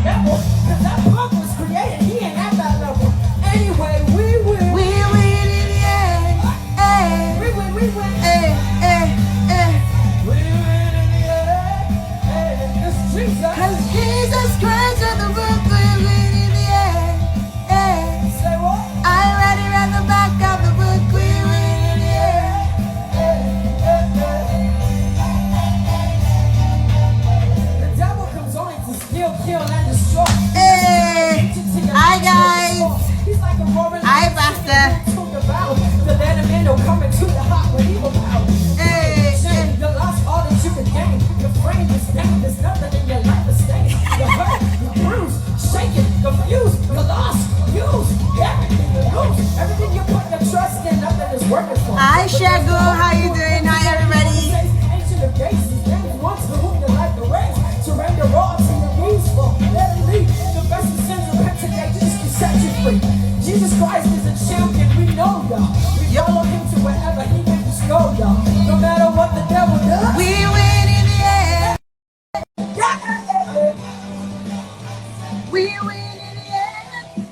devil. Cause that book was created, he ain't at that level. Anyway, we win. We win in the end. Hey. We win, we win. Hey, hey, hey. We win in the end. Hey, it's Jesus. Cause Jesus Christ on the book, we win in the end. Hey. Say what? I read it on the back of the book, we win in the end. The devil comes only to steal, kill, and destroy. Hey. Hi guys. He's like a roaring Hi Pastor. The land of men will come into the heart with evil power. Hey. You lost all that you could gain. Your frame is stained. There's nothing in your life is stained. You're hurt, you're bruised, shaken, confused, you're lost, used. Everything you lose, everything you put your trust in, nothing is working for. Hi Shagu, how you doing? Hi everybody. Ancient of days, his name is once to whom you like the race. Surrender all to your knees for let him lead. The best of sins repent today, Jesus can set you free. Jesus Christ is a champion, we know y'all. We follow him to wherever he may just go, y'all. No matter what the devil does, We win in the end. We win in the end.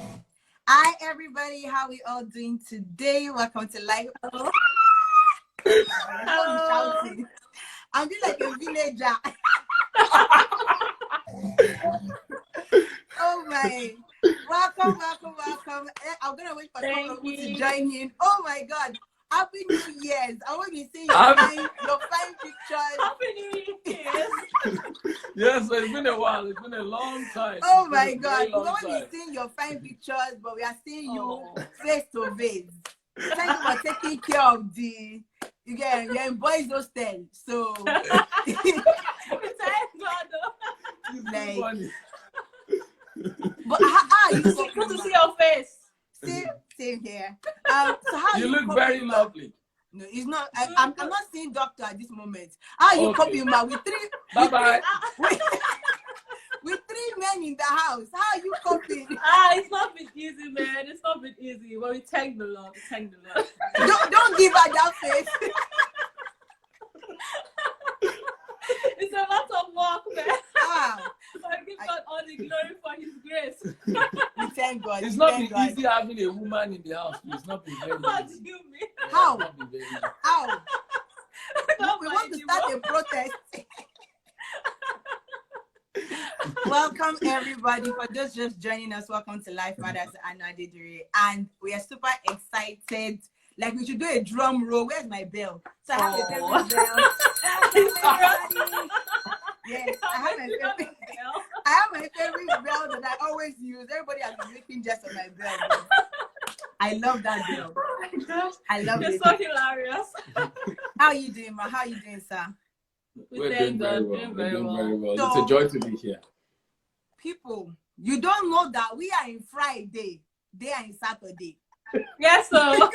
Hi everybody, how we all doing today? Welcome to Life. Shouting. I'm just like a villager. Oh my. Welcome. I'm gonna wait for some of you to join in. Oh my god. Happy New Year's. I want to see your fine pictures. Happy New Year. Yes, it's been a while. It's been a long time. Oh my god. We've only seen your fine pictures, but we are seeing you face to face. Thank you for taking care of you're in boys hostel. So Like, but how you Good to see your face. Same here. So how you look very lovely. No, it's not. I'm not seeing doctor at this moment. How you coping, man? With three. Bye bye. With three men in the house, how are you coping? It's not been easy, man. It's not been easy. But we thank the Lord. Don't give her that face. It's a lot of work, man. But I give God all the glory for his grace. We thank God. It's not been easy having a woman in the house. It's not been very What easy. do you mean? How? How? We want to start a protest. Welcome everybody. For those just joining us, welcome to Life Matters and Adidiri. And we are super excited. Like we should do a drum roll. Where's my bell? So I have a favorite bell. Yes, I have my favorite bell that I always use. Everybody has been making jest of my bell. I love that bell. I love it. You're so hilarious. How are you doing, ma? How are you doing, sir? We're doing very well. We're doing very well. So, it's a joy to be here. People, you don't know that we are in Friday. They are in Saturday. Yes, so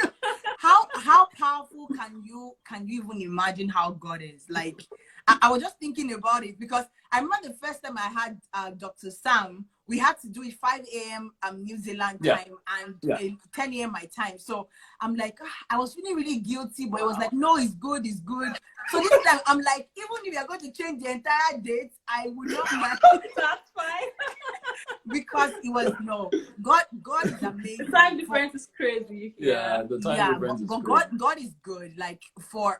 how powerful can you even imagine how God is? Like I was just thinking about it because I remember the first time I had Dr. Sam, we had to do it 5 a.m. New Zealand time and 10 a.m. my time. So I'm like, I was feeling really guilty, but it was like, no, it's good. So this time I'm like, even if you're going to change the entire date, I would not mind. that's fine. Because it was God is amazing. The time difference is crazy. Yeah, the time difference is crazy. God is good. Like for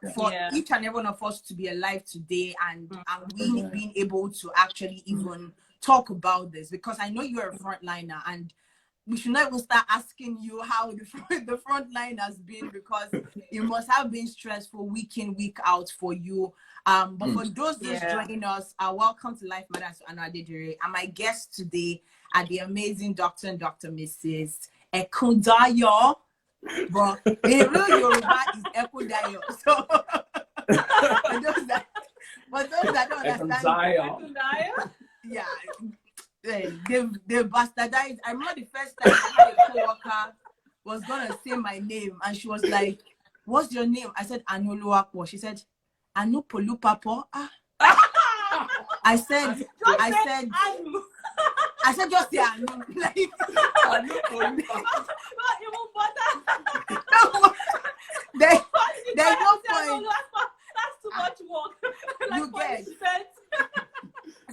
each and every one of us to be alive today and being able to actually even talk about this, because I know you're a frontliner and we should not even start asking you how the front line has been, because it must have been stressful week in, week out for you. But for those just joining us, welcome to Life Matters and Adidiri. And my guests today are the amazing Dr. and Dr. Mrs. Ekundayo. But in real Yoruba is Ekundayo. So for those that don't understand, Ekundayo? Yeah. They bastardized. I remember the first time I had a co-worker was gonna say my name and she was like, "What's your name?" I said Anuluapo. She said Anupolupapo. I said just say Anu. Like there's no point. That's too much work. You get.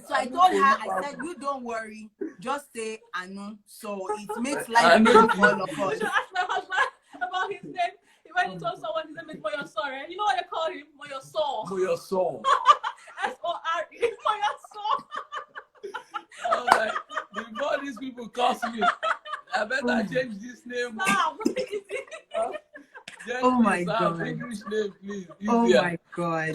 So I told her, I said, you don't worry. just say Anu. So it makes life easy for all of us. Ask my husband about his name. When he told someone his name is Moyoso, right? You know what they call him? Moyoso. Moyoso. S-O-R-E. Moyoso. I was like, before these people cost me, I better change this name. Oh my God. English name, please. Oh Easier. my God.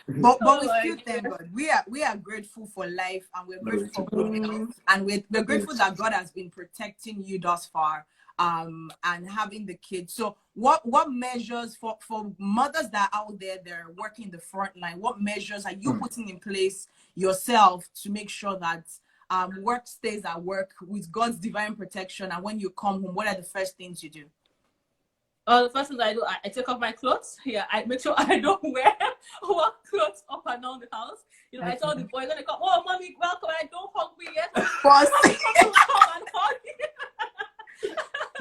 But we still thank God. We are grateful for life, and we're grateful for good health, and we're grateful that God has been protecting you thus far, and having the kids. So what measures for mothers that are out there that are working the front line, what measures are you putting in place yourself to make sure that work stays at work with God's divine protection, and when you come home, what are the first things you do? The first thing I do, I take off my clothes. Yeah, I make sure I don't wear work clothes up and down the house. You know, I tell the boys when they come, oh, mommy, welcome. I don't hug me yet. Come and hug you.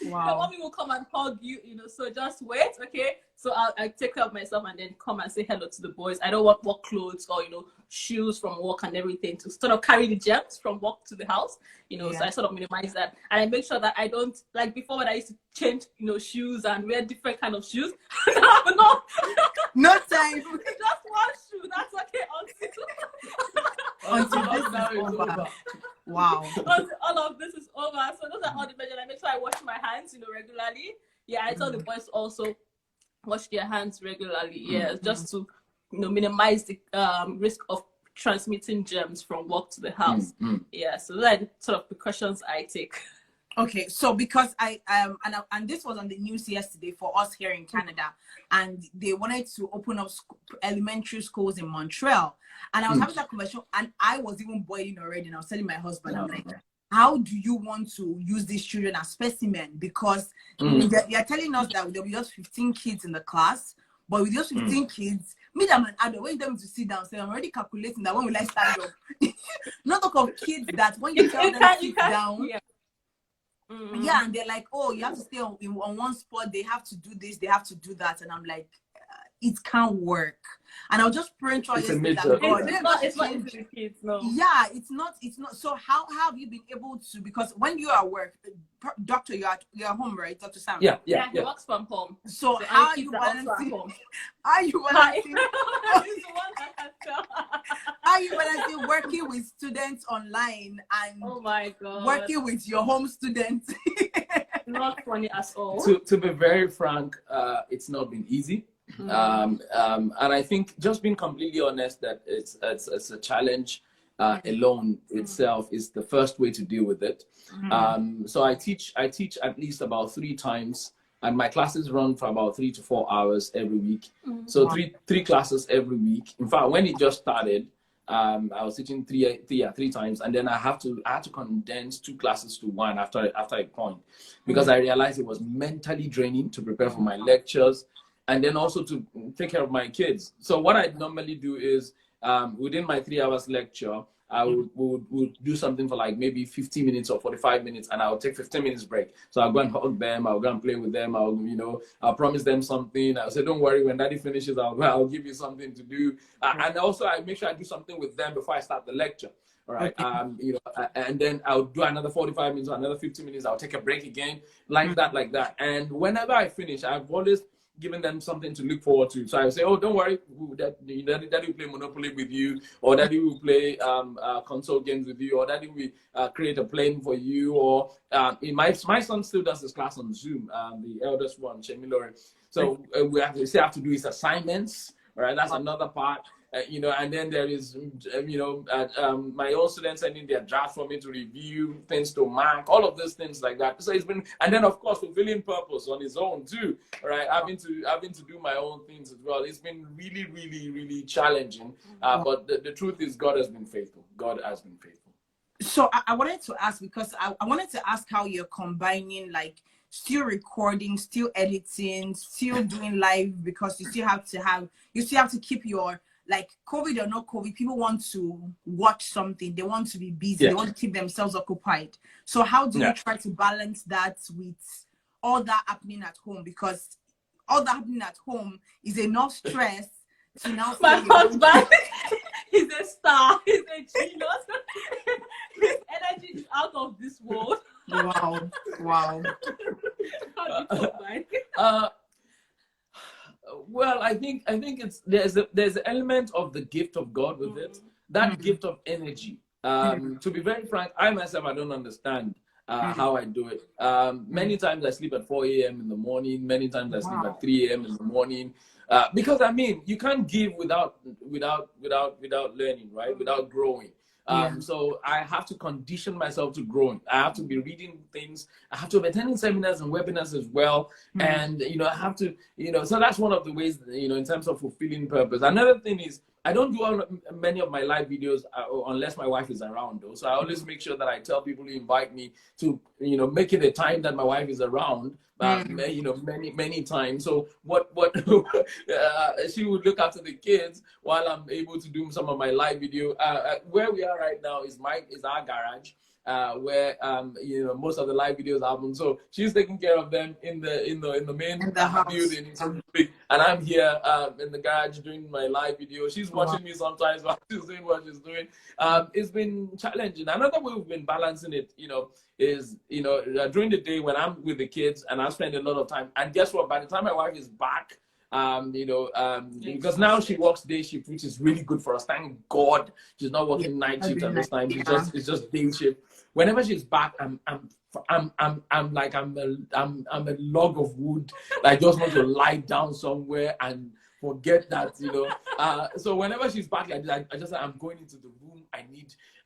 Wow. The mommy will come and hug you. You know, so just wait, okay? So I take care of myself and then come and say hello to the boys. I don't want work clothes or shoes from work and everything to sort of carry the germs from work to the house. So I sort of minimize that, and I make sure that I don't, like before when I used to change shoes and wear different kind of shoes. No time. Just one shoe. That's okay until this is over. Wow. Until all of this is over. So those are all the measures. I make sure I wash my hands, regularly. Yeah, I tell the boys also wash their hands regularly. Yeah, just to minimize the risk of transmitting germs from work to the house. Yeah, so those are the sort of precautions I take. Okay, so because and this was on the news yesterday for us here in Canada, and they wanted to open up elementary schools in Montreal, and I was having that conversation, and I was even boiling already, and I was telling my husband, I'm like, how do you want to use these children as specimen? Because they're telling us that there'll be just 15 kids in the class, but with those 15 kids, me and an adult, when you tell me to sit down, so I'm already calculating that when will I stand up? Not talk of kids that when you tell them to sit down, yeah, and they're like, oh, you have to stay on one spot, they have to do this, they have to do that, and I'm like, it can't work. And I was just praying trying to say that God, it's not easy with kids, no. Yeah, it's not. So how have you been able to, because when you're at work, doctor, you're at home, right, Dr. Sam? Yeah, he works from home. So how are you balancing? How you balancing working with students online and oh my God, working with your home students? Not funny at all. To be very frank, it's not been easy. And I think just being completely honest that it's a challenge alone itself is the first way to deal with it. So I teach at least about 3 times, and my classes run for about 3 to 4 hours every week. So three classes every week. In fact, when it just started, I was teaching three times, and then I had to condense 2 classes to 1 after a point, because I realized it was mentally draining to prepare for my lectures, and then also to take care of my kids. So what I normally do is, within my 3 hours lecture, I would do something for like maybe 50 minutes or 45 minutes, and I'll take 15 minutes break. So I'll go and hug them, I'll go and play with them, I'll promise them something. I'll say, don't worry, when daddy finishes, I'll give you something to do. And also I make sure I do something with them before I start the lecture. All right. And then I'll do another 45 minutes or another 50 minutes. I'll take a break again, like that. And whenever I finish, I've always given them something to look forward to. So I say, oh, don't worry, daddy will play Monopoly with you, or daddy will play console games with you, or daddy will create a plane for you, or my son still does his class on Zoom, the eldest one, Shemilore. So we have to do his assignments, right? That's another part. And then there is, my own students sending their draft for me to review, things to mark, all of these things like that. So it's been, and then of course fulfilling purpose on his own too, right? Having to do my own things as well. It's been really, really, really challenging. But the truth is, God has been faithful. God has been faithful. So I wanted to ask, because I wanted to ask how you're combining, like, still recording, still editing, still doing live, because you still have to keep your, like, COVID or not COVID, people want to watch something. They want to be busy. They want to keep themselves occupied. So how do you try to balance that with all that happening at home? Because all that happening at home is enough stress to now. My husband, he's a star. He's a genius. He's is out of this world. Wow. Wow. How do you combine? Well, I think it's there's an element of the gift of God with it. That gift of energy. To be very frank, I myself I don't understand how I do it. Many times I sleep at 4 a.m. in the morning. Many times I sleep at 3 a.m. in the morning. Because I mean, you can't give without learning, right? Without growing. So I have to condition myself to growing. I have to be reading things. I have to be attending seminars and webinars as well. And, I have to, so that's one of the ways, in terms of fulfilling purpose. Another thing is I don't do many of my live videos unless my wife is around, though. So I always make sure that I tell people to invite me to, make it a time that my wife is around. Many times. So what she would look after the kids while I'm able to do some of my live video. Where we are right now is our garage, where most of the live videos happen. So she's taking care of them in the main building, so to speak, and I'm here in the garage doing my live video. She's watching me sometimes while she's doing what she's doing. It's been challenging. Another way we've been balancing it, is during the day when I'm with the kids and I spend a lot of time. And guess what? By the time my wife is back, because now she works day shift, which is really good for us. Thank God she's not working night shift at this time. It's just day shift. Whenever she's back, I'm like I'm a log of wood. I just want to lie down somewhere and forget that, So whenever she's back like that, I just I'm going into the room.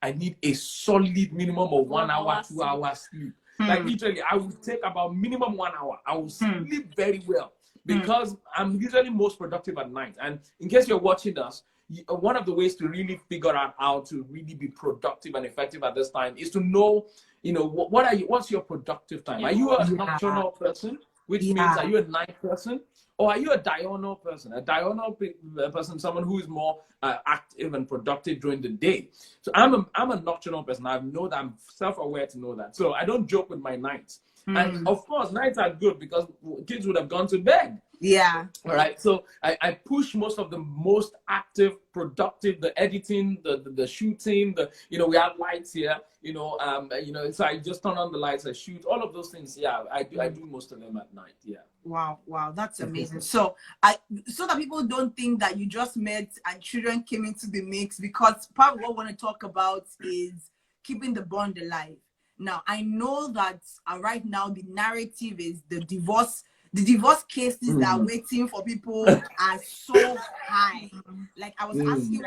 I need a solid minimum of 1 hour, 2 hours sleep. Like literally, I will take about minimum 1 hour. I will sleep very well because I'm usually most productive at night. And in case you're watching us, one of the ways to really figure out how to really be productive and effective at this time is to know, what's your productive time? Are you a nocturnal person, which means are you a night person? Or are you a diurnal person? A diurnal person, someone who is more active and productive during the day. So I'm a nocturnal person. I know that I'm self-aware to know that. So I don't joke with my nights. And of course, nights are good because kids would have gone to bed. Yeah. All right. So I push most of the most active, productive, the editing, the shooting, we have lights here, so I just turn on the lights, I shoot, all of those things. Yeah, I do most of them at night. Yeah. Wow, that's amazing. So so that people don't think that you just met and children came into the mix, because part of what I want to talk about is keeping the bond alive. Now, I know that right now the narrative is the divorce cases that are waiting for people are so high. Like I was asking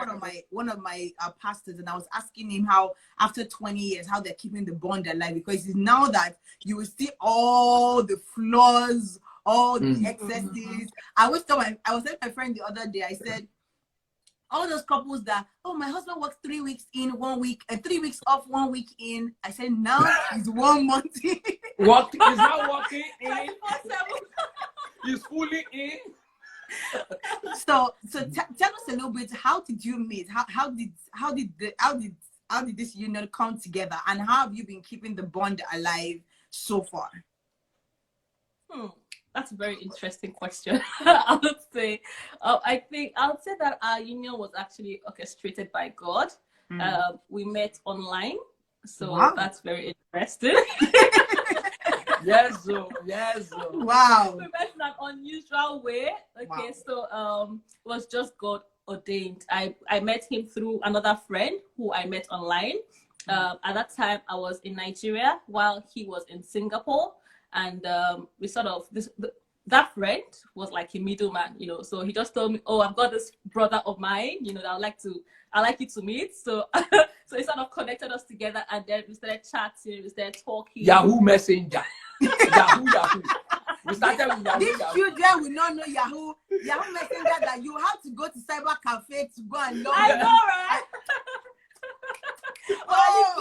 one of my pastors, and I was asking him how after 20 years how they're keeping the bond alive, because it's now that you will see all the flaws, all the excesses. I was telling my friend the other day, I said, all those couples that, my husband works 3 weeks in 1 week and 3 weeks off 1 week in. I said, now he's 1 month in. He's not working in. He's fully in. So tell us a little bit, how did you meet? How did this union come together, and how have you been keeping the bond alive so far? That's a very interesting question. I would say, I would say that our union was actually orchestrated by God. We met online, so that's very interesting. Yes. Wow. We met in an unusual way. Okay, so it was just God ordained. I met him through another friend who I met online. At that time, I was in Nigeria while he was in Singapore. And we sort of that friend was like a middleman, So he just told me, I've got this brother of mine, that I'd like you to meet. So he sort of connected us together, and then we started chatting, we started talking. Yahoo Messenger. Yahoo. We started with Yahoo. These children will not know Yahoo Messenger, that you have to go to cyber cafe to go and learn. I know, right? We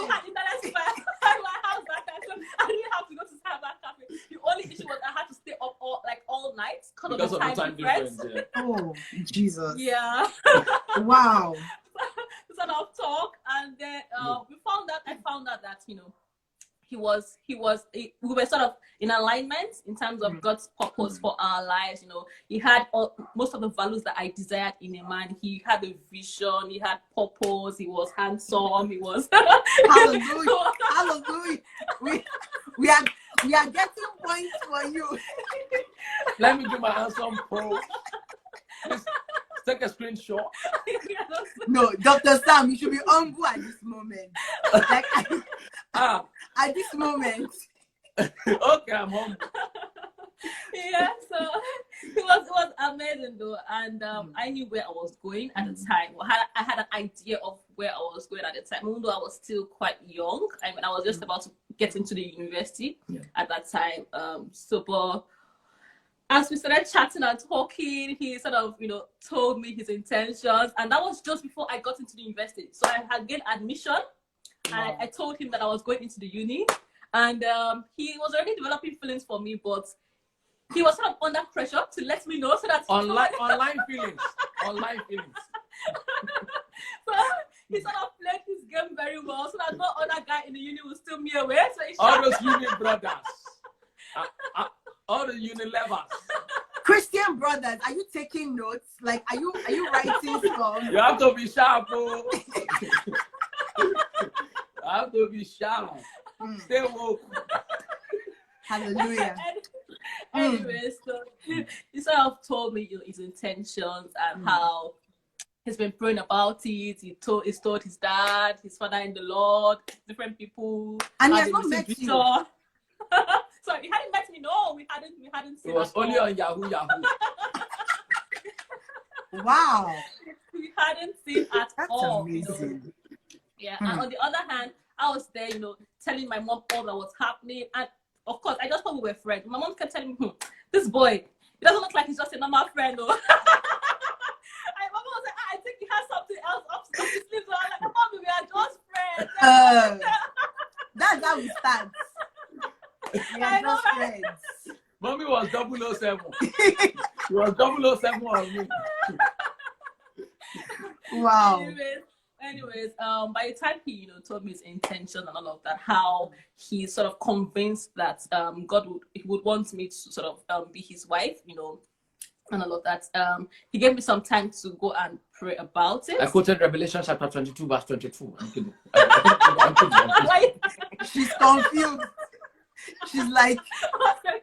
had internet my house that time, so I didn't have to go to cyber cafe. The only issue was I had to stay up all night because of the time difference. Yeah. Oh, Jesus. Yeah. Wow. Sort of talk, and then I found out that we were sort of in alignment in terms of God's purpose for our lives. You know, he had most of the values that I desired in a man. He had a vision, he had purpose, he was handsome, he was Hallelujah. Hallelujah. We are getting points for you. Let me do my handsome pose. Please take a screenshot. No, Dr. Sam, you should be humble at this moment. Like at this moment. Okay, I'm humble. Yeah, so it was amazing though, and I knew where I was going at the time. I had an idea of where I was going at the time, even though I was still quite young. I mean, I was just about to get into the university at that time. But as we started chatting and talking, he sort of, told me his intentions, and that was just before I got into the university. So I had gained admission, and I told him that I was going into the uni, and he was already developing feelings for me, but he was sort of under pressure to let me know so that online feelings. So he sort of played his game very well, so that no other guy in the uni will steal me away. So all those uni brothers, all the uni lovers. Christian brothers, are you taking notes? Like, are you writing from? You have to be sharp, oh. You have to be sharp. Stay woke. Hallelujah. Anyway, so he sort of told me his intentions and how he's been praying about it. He told his dad, his father in the Lord, different people. And he has not met you. So he hadn't met me. No, we hadn't seen. It was only on Yahoo. Wow. We hadn't seen at That's all. amazing. Yeah. And on the other hand, I was there, telling my mom all that was happening. And of course, I just thought we were friends. My mom kept telling me, this boy, he doesn't look like he's just a normal friend, though. And my mom was like, I think he has something else up his sleeve. So I'm like, Mommy, we are just friends. That's how we start. We are just friends. Mommy was 007. She was 007 on me. Wow. Anyways, by the time he, told me his intention and all of that, how he sort of convinced that God would want me to sort of be his wife, and all of that. He gave me some time to go and pray about it. I quoted Revelation chapter 22, verse 22. I'm kidding. She's confused. She's like,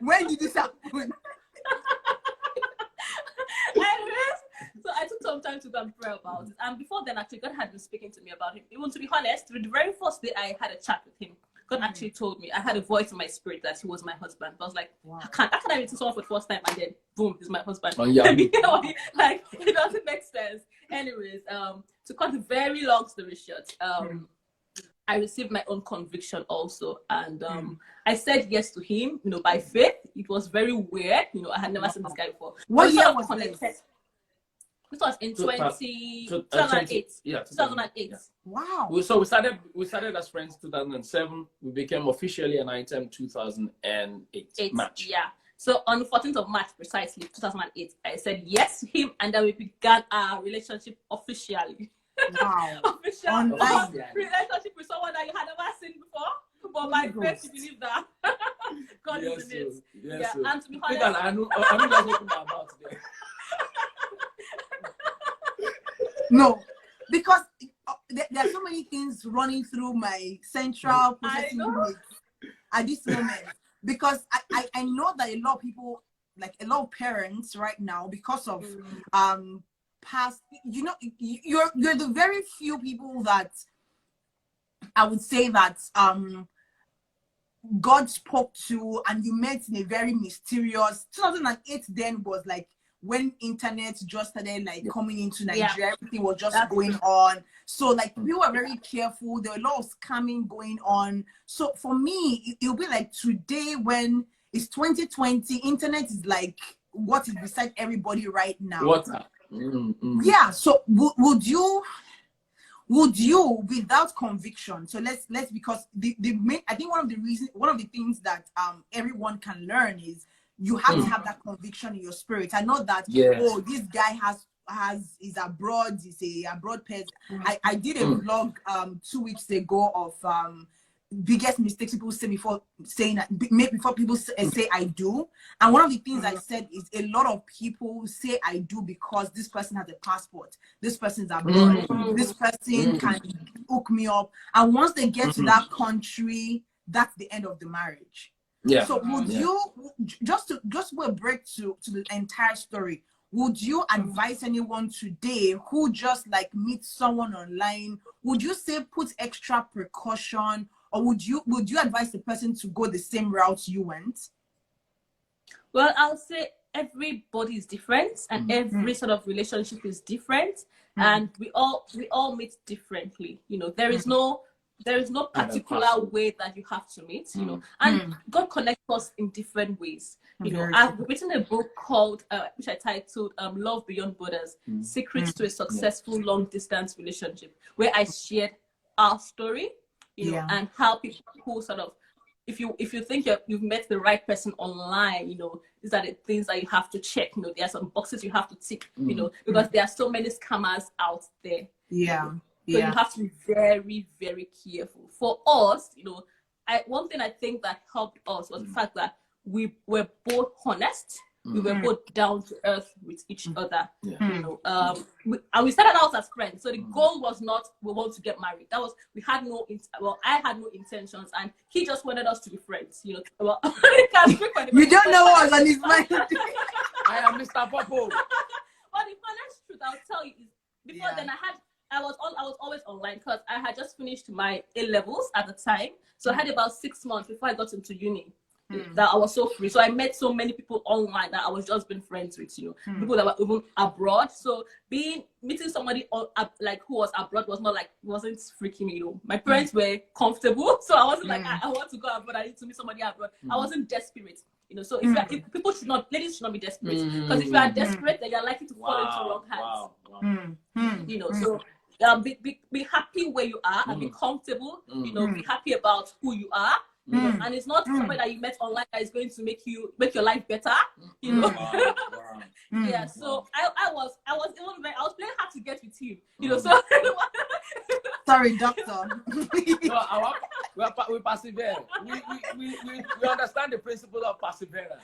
when did this happen? So I took some time to go and pray about it. And before then, actually, God had been speaking to me about him. Even to be honest, the very first day I had a chat with him, God actually told me, I had a voice in my spirit that he was my husband. I was like, wow. How can I meet someone for the first time and then boom, he's my husband? Like, it doesn't make sense. Anyways, to cut a very long story short, I received my own conviction also. And I said yes to him, by faith. It was very weird. I had never seen this guy before. What year was this? This was in 2008. Yeah, 2008. Yeah. Wow. So we started as friends 2007. We became officially an item 2008 March. Yeah. So on the 14th of March, precisely 2008, I said yes to him, and then we began our relationship officially. Wow. Official relationship with someone that you had never seen before. But by faith, you believe that God is in it. Yes, yeah. And to be honest, I know that's what I'm about today. No, because there are so many things running through my central processing unit at this moment. Because I know that a lot of people, like a lot of parents right now, because of past, you're the very few people that I would say that God spoke to, and you met in a very mysterious. 2008 then was like when internet just started like coming into Nigeria. Everything was just going on. So like we were very careful. There were a lot of scamming going on. So for me, it'll be like today when it's 2020, internet is like what is beside everybody right now. Yeah. So would you without conviction? So let's because the main, I think one of the things that everyone can learn is you have to have that conviction in your spirit. I know that oh, this guy is abroad, is a abroad person. I did a vlog 2 weeks ago of biggest mistakes people say before saying that, before people say I do. And one of the things I said is a lot of people say I do because this person has a passport, this person's abroad, this person can hook me up, and once they get to that country, that's the end of the marriage. Yeah. So would you just a break to the entire story? Would you advise anyone today who just like meets someone online? Would you say put extra precaution, or would you advise the person to go the same route you went? Well, I'll say everybody is different, and every sort of relationship is different, and we all meet differently. You know, there is no particular way that you have to meet, you know, and God connects us in different ways. You know, I've written a book called, which I titled Love Beyond Borders, Secrets to a Successful Long Distance Relationship, where I shared our story, you know, and how people who sort of, if you think you've met the right person online, you know, these are the things that you have to check. You know, there are some boxes you have to tick, you know, because there are so many scammers out there. So you have to be very, very careful. For us, you know, one thing I think that helped us was the fact that we were both honest. We were both down to earth with each other. You know, and we started out as friends. So the goal was not we want to get married. That was I had no intentions, and he just wanted us to be friends. You know, well, you don't know what was on his mind. I am Mr. Popo. But the honest truth I'll tell you is, before then I was always online because I had just finished my A levels at the time. So I had about 6 months before I got into uni that I was so free. So I met so many people online that I was just being friends with, you know, people that were even abroad. So meeting somebody like who was abroad wasn't freaking me, you know. My parents were comfortable, so I wasn't like I want to go abroad. I need to meet somebody abroad. I wasn't desperate. You know, so if ladies should not be desperate, because if you are desperate, then you're likely to fall into wrong hands. You know, so be happy where you are and be comfortable. You know, be happy about who you are. You know, and it's not somebody that you met online that is going to make your life better. You know, So I was playing hard to get with him. You know, so sorry, doctor. We persevere. We understand the principle of perseverance.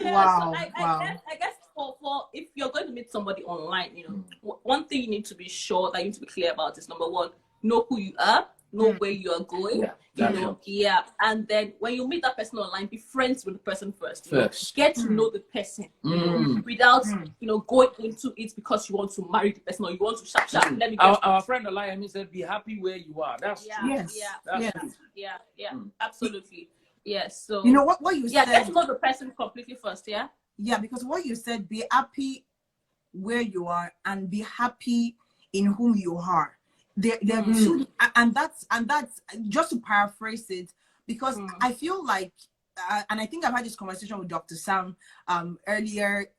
Wow. So I guess for if you're going to meet somebody online, you know, one thing you need to be sure that you need to be clear about is, number one, know who you are, know where you are going, and then when you meet that person online, be friends with the person first. Get to know the person without you know, going into it because you want to marry the person or you want to sharp. Let me our friend Eliam said, be happy where you are. That's absolutely. Yes. So you know what you said. Get to know the person completely first. Yeah, because what you said, be happy where you are and be happy in whom you are. There are two, and that's just to paraphrase it, because I feel like, and I think I've had this conversation with Dr. Sam earlier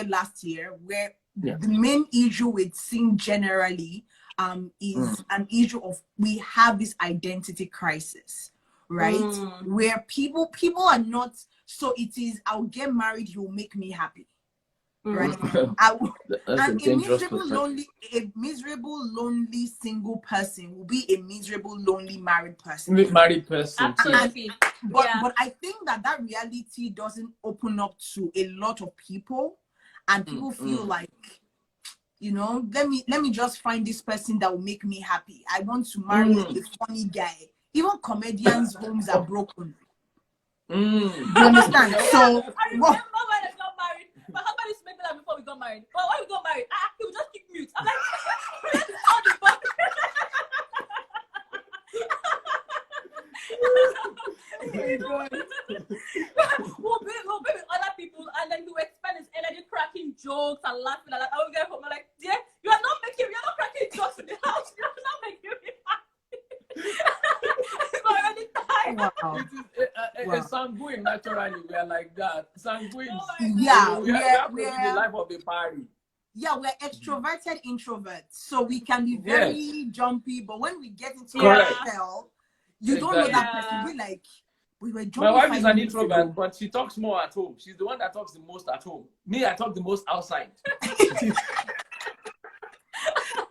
last year, where the main issue with sin generally is an issue of we have this identity crisis. Right, where people are not, so it is, I'll get married, he will make me happy, right? And a miserable lonely single person will be a miserable lonely married person. Absolutely. But I think that reality doesn't open up to a lot of people, and people feel like, you know, let me just find this person that will make me happy. I want to marry a funny guy. Even comedians' homes are broken. You understand? So I remember when I got married. My husband used to make me laugh before we got married. But when we got married, he would just keep mute. I'm like, all the fun. We'll be with other people, and then he will expend his energy cracking jokes and laughing. And I will get home. I'm like, dear, you're not cracking jokes in the house. You're not making me happy. Wow. It is sanguine naturally. We are like that. Sanguine. We have to be the life of the party. Yeah, we're extroverted introverts, so we can be very jumpy. But when we get into hell, you don't know that person. We're like, we were jumping. My wife is an introvert, but she talks more at home. She's the one that talks the most at home. Me, I talk the most outside.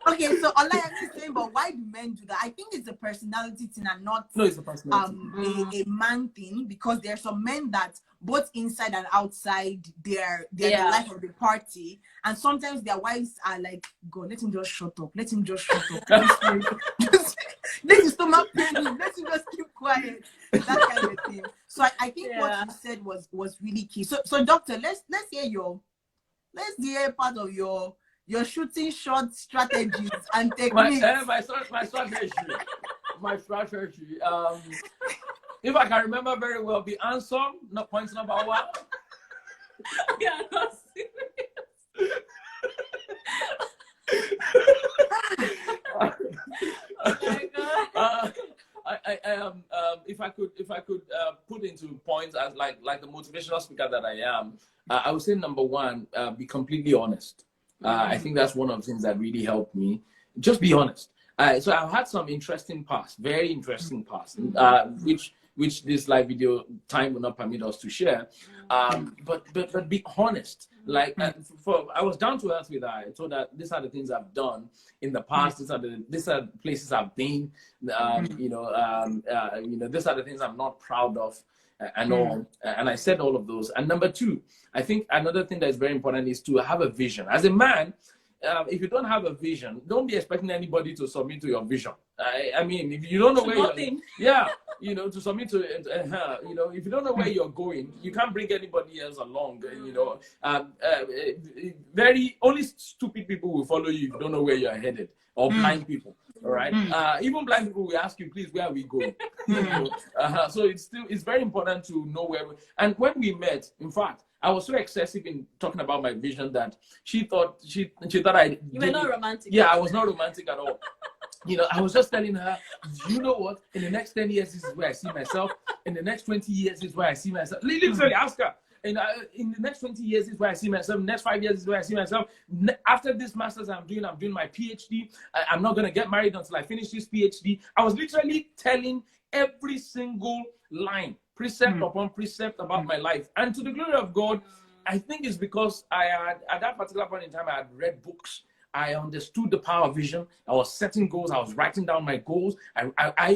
Okay, so Ola, I'm saying, but why do men do that? I think it's a personality thing and not No, it's a personality. a man thing, because there are some men that both inside and outside they're the life of the party, and sometimes their wives are like, "Go, let him just shut up. Let him just shut up. Just, let his stomach pain him. Let him just keep quiet." That kind of thing. So I think what you said was really key. So doctor, let's hear part of your shooting shot strategies and techniques. My strategy. My strategy. If I can remember very well, be answer, not point number one. Yeah, not serious. Oh my God. If I could put into points as like the motivational speaker that I am, I would say number one, be completely honest. I think that's one of the things that really helped me. Just be honest. So I've had some interesting past, very interesting past, which this live video time will not permit us to share. But be honest. Like I was down to earth with her. I told her these are the things I've done in the past. These are the places I've been. These are the things I'm not proud of. And all, and I said all of those. And number two, I think another thing that is very important is to have a vision. As a man, if you don't have a vision, don't be expecting anybody to submit to your vision. I mean, if you don't know where you're, to submit to, if you don't know where you're going, you can't bring anybody else along. Very only stupid people will follow you if you don't know where you're headed, or blind people. All right. Even blind people will ask you, please, where are we going? So it's very important to know where. And when we met, in fact, I was so excessive in talking about my vision that she thought you were not romantic. Yeah, I was not romantic at all. I was just telling her, you know what? In the next 10 years, this is where I see myself. In the next 20 years, this is where I see myself. Literally, ask her. In the next 20 years, this is where I see myself. In the next 5 years, this is where I see myself. After this master's I'm doing my PhD. I'm not going to get married until I finish this PhD. I was literally telling every single line, precept upon precept about my life. And to the glory of God, I think it's because I had, at that particular point in time, I had read books. I understood the power of vision. I was setting goals. I was writing down my goals. I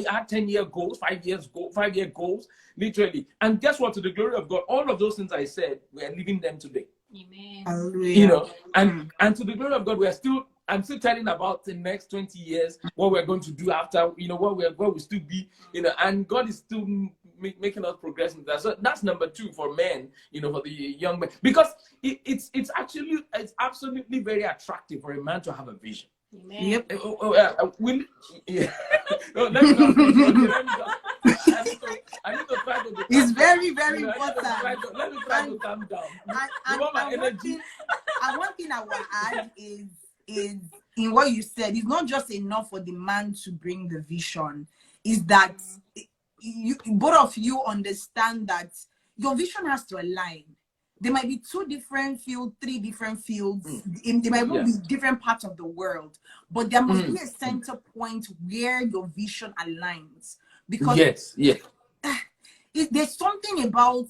had 10-year goals, 5-year goals, literally. And guess what? To the glory of God, all of those things I said, we are living them today. Amen. And to the glory of God, I'm still telling about the next 20 years, what we're going to do after, where we'll still be, and God is still making us progress in that. So that's number two for men, for the young men, because it's absolutely very attractive for a man to have a vision. Amen. Yep. I need to try to. It's very, very important. Let me try to calm down. And one thing I will add is in what you said, it's not just enough for the man to bring the vision. Is that both of you understand that your vision has to align. There might be 2 different fields, 3 different fields. They might be different parts of the world, but there must be a center point where your vision aligns. Because there's something about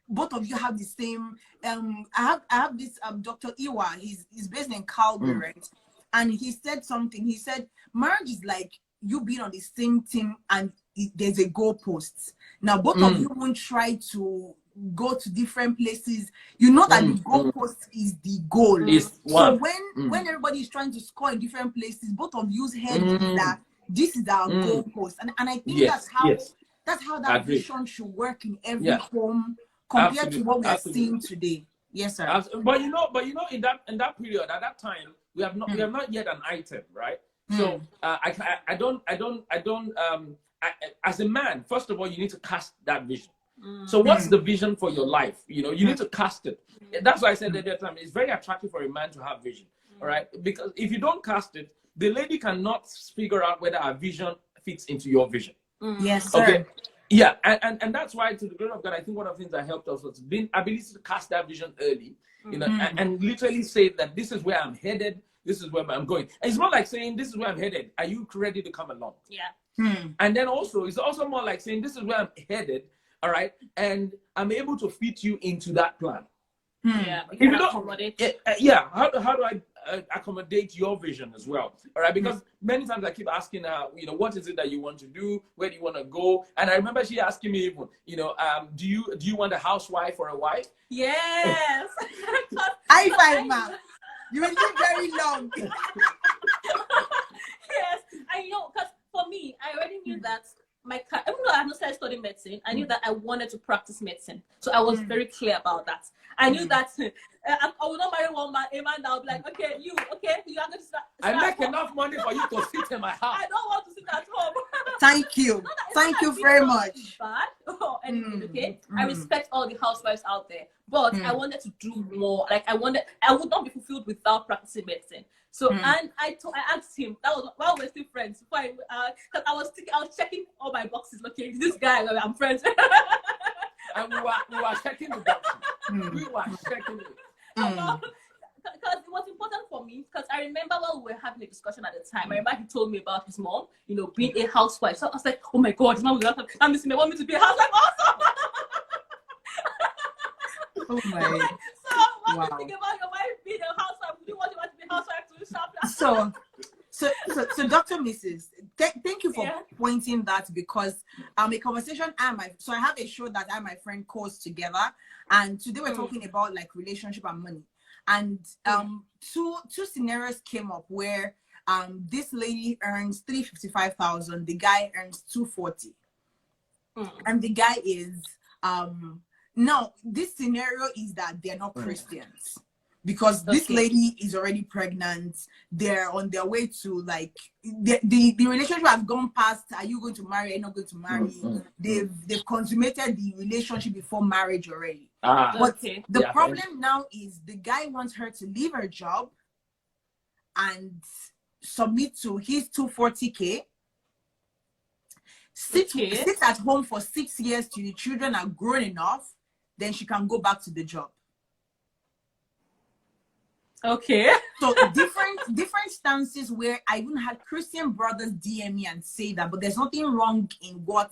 both of you have the same. I have this Dr. Iwa. He's based in Calgary, right? And he said something. He said marriage is like you being on the same team and there's a goalpost. Now both of you won't try to go to different places. You know that the goalpost is the goal. So when everybody is trying to score in different places, both of you's head is that this is our goalpost, and I think that's how that vision should work in every home compared to what we are seeing today. Yes, sir. But in that period, at that time, we have not yet an item, right? So I don't as a man, first of all, you need to cast that vision. So what's the vision for your life? You need to cast it. That's why I said at that time, it's very attractive for a man to have vision. All right. Because if you don't cast it, the lady cannot figure out whether our vision fits into your vision. Yes, sir. Okay. Yeah. And that's why, to the glory of God, I think one of the things that helped us was the ability to cast that vision early, and literally say that this is where I'm headed. This is where I'm going. And it's more like saying, this is where I'm headed. Are you ready to come along? Yeah. And then it's also more like saying, this is where I'm headed. All right. And I'm able to fit you into that plan. Yeah. If you don't, how do accommodate your vision as well. All right, because many times I keep asking her, what is it that you want to do? Where do you want to go? And I remember she asking me even, do you want a housewife or a wife? Yes. High five, ma. You will live very long. Yes, I know, because for me, I already knew that even though I have not started studying medicine, I knew that I wanted to practice medicine. So I was very clear about that. I knew that I would not marry a man that would be like, okay, you are going to start I make enough money for you to sit in my house. I don't want to sit at home. Thank you. Thank you very much. Bad or anything, okay? I respect all the housewives out there, but I wanted to do more. Like I would not be fulfilled without practicing medicine. So and I asked him, that was while we're still friends, because I was checking all my boxes. Okay, this guy, I'm friends. And we were checking the boxes. We were checking it. Because it was important for me, because I remember while we were having a discussion at the time, I remember he told me about his mom, being a housewife. So I was like, oh my God, his mom was like, I want me to be a housewife also. Oh my. So what do you think about your wife being a housewife? Do you want to be a housewife to shop? So Dr. Mrs. Thank you for pointing that, because a conversation so I have a show that I and my friend host together, and today we're talking about like relationship and money. And two scenarios came up where this lady earns 355,000, the guy earns 240, and the guy is now this scenario is that they're not Christians, because this lady is already pregnant. They're on their way to like the relationship has gone past, are you going to marry, are you not going to marry? They've consummated the relationship before marriage already. But the problem now is the guy wants her to leave her job and submit to his 240K, sit at home for 6 years till the children are grown enough, then she can go back to the job. Okay. So different stances where I even had Christian brothers DM me and say that, but there's nothing wrong in what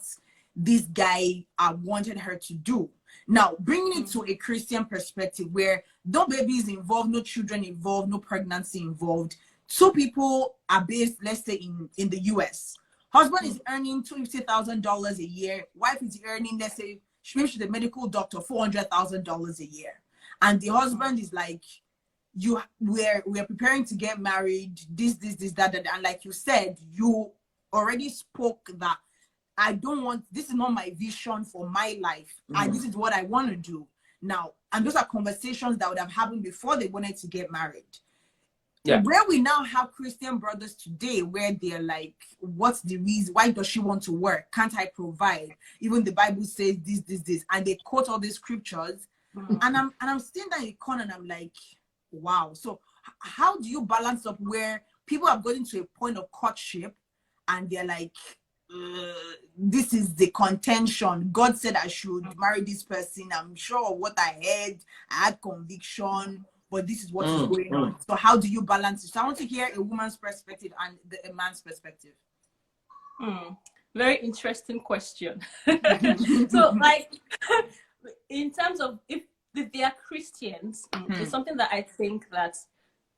this guy wanted her to do. Now, bringing it to a Christian perspective where no babies involved, no children involved, no pregnancy involved. Two people are based, let's say, in the US. Husband is earning $250,000 a year. Wife is earning, let's say, maybe she's a medical doctor, $400,000 a year. And the husband is like, we're preparing to get married, this, that. And like you said, you already spoke that this is not my vision for my life. And this is what I want to do now. And those are conversations that would have happened before they wanted to get married. Yeah. Where we now have Christian brothers today, where they're like, what's the reason? Why does she want to work? Can't I provide? Even the Bible says this. And they quote all these scriptures. And I'm sitting there in the corner and I'm like, wow. So how do you balance up where people have gotten to a point of courtship and they're like, this is the contention. God said I should marry this person. I'm sure of what I heard. I had conviction, but this is what is going on. So how do you balance it? So I want to hear a woman's perspective and a man's perspective. Very interesting question. So like, in terms of if they are Christians, it's something that I think that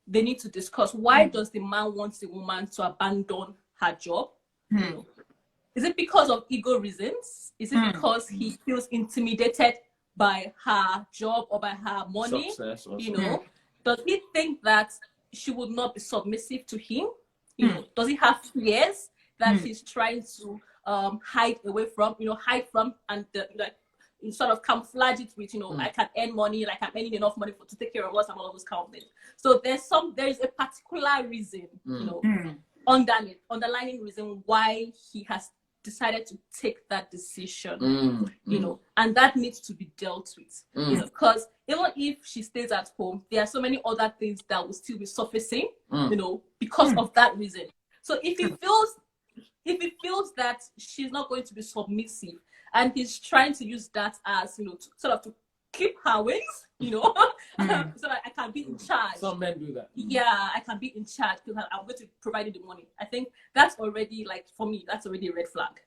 they need to discuss. Why does the man want the woman to abandon her job? Is it because of ego reasons? Is it because he feels intimidated by her job or by her money? Success also. Does he think that she would not be submissive to him? Does he have fears that he's trying to hide away from? Hide from, and sort of camouflage it with, I can earn money, like I'm earning enough money to take care of us and all of those kind of things. So there is a particular reason, underlying reason why he has decided to take that decision, and that needs to be dealt with, because even if she stays at home, there are so many other things that will still be surfacing, because of that reason. So if he feels that she's not going to be submissive, and he's trying to use that as, to clip her wings, so that I can be in charge. Some men do that. Yeah, I can be in charge because I'm going to provide you the money. I think that's already, like, for me, that's already a red flag.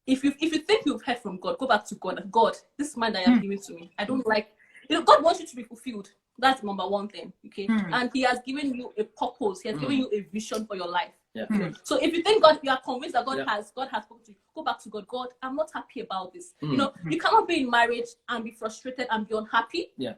If you think you've heard from God, go back to God. God, this man that you have given to me, I don't like. God wants you to be fulfilled. That's number one thing, okay? And he has given you a purpose. He has given you a vision for your life. Yeah. So if you think God, you are convinced that God has spoken to you, go back to God. God, I'm not happy about this. You know, you cannot be in marriage and be frustrated and be unhappy. Yeah.